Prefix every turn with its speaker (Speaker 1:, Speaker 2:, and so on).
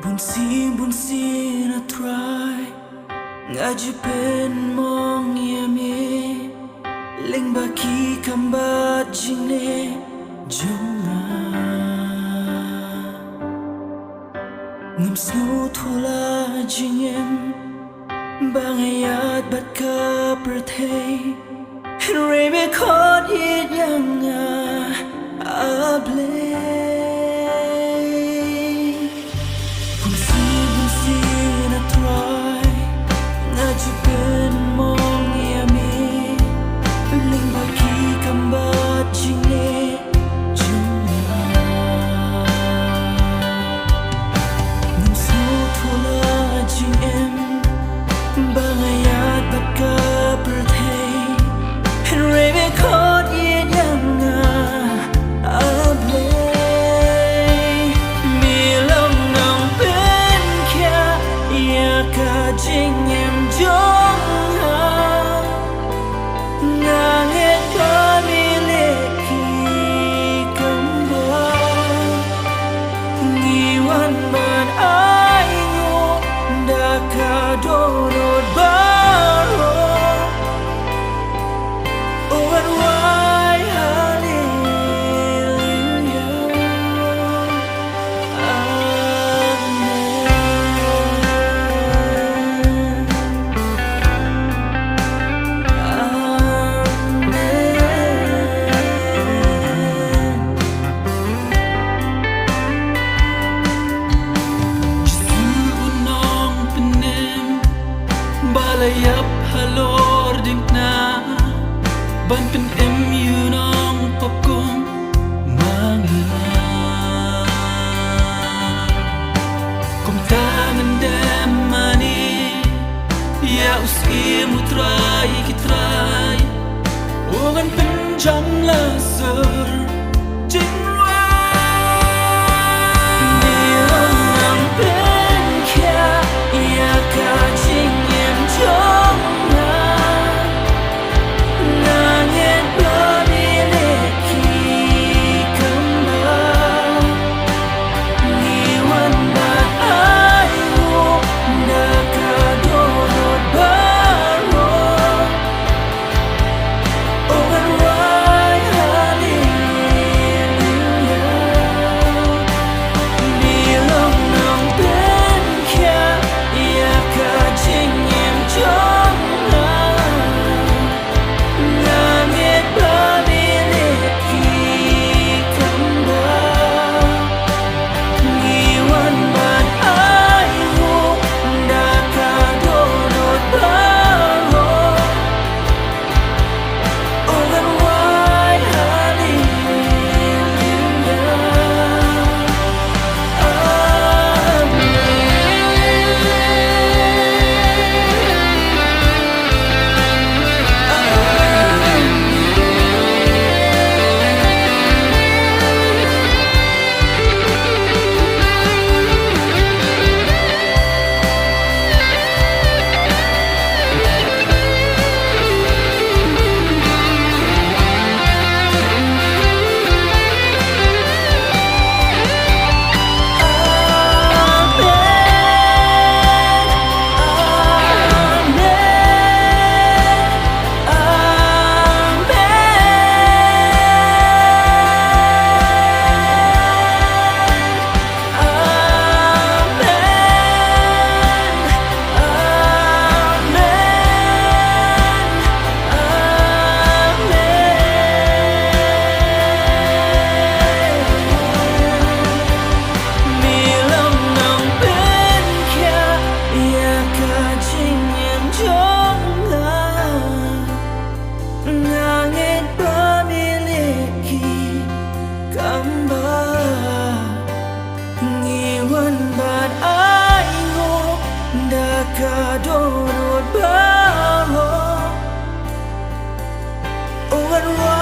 Speaker 1: bunsi na try ngaji pen mong yami ling baki kamba jine jonga ngam snu thula jingem bangayat bat ka perthei Henry me khot yit yanga a Blei bunsi na try ngaji pen mong yami ling baki kamba jine jonga ngam snu thula jingem bangayat bat ka perthei Henry me khot yit yanga a Blei mi long Nongpynkhiah ya ka jing em jong ha nangit ka mi le ki kamba ngiwan man ai ngo da ka donot baro oh and why hallelujah Jisu Nongpynkhiah balayap halor Diengphna ban pen em yu nong popkom manga kom tangan dem mani ya usi mutrai kitrai ongan penjam laser jinwa Nirong Nongpynkhiah ya ka jing em jong nangit pamilih ki kamba ngiwan bat ai ngo da ka donot baro oh and why hallelujah mi long Nongpynkhiah ya ka jing em jong nangit pamilih ki kamba ngiwan bat ai ngo da ka donot baro oh and why nangit pamilih ki kamba ngiwan bat ai ngo da ka donot baro oh and why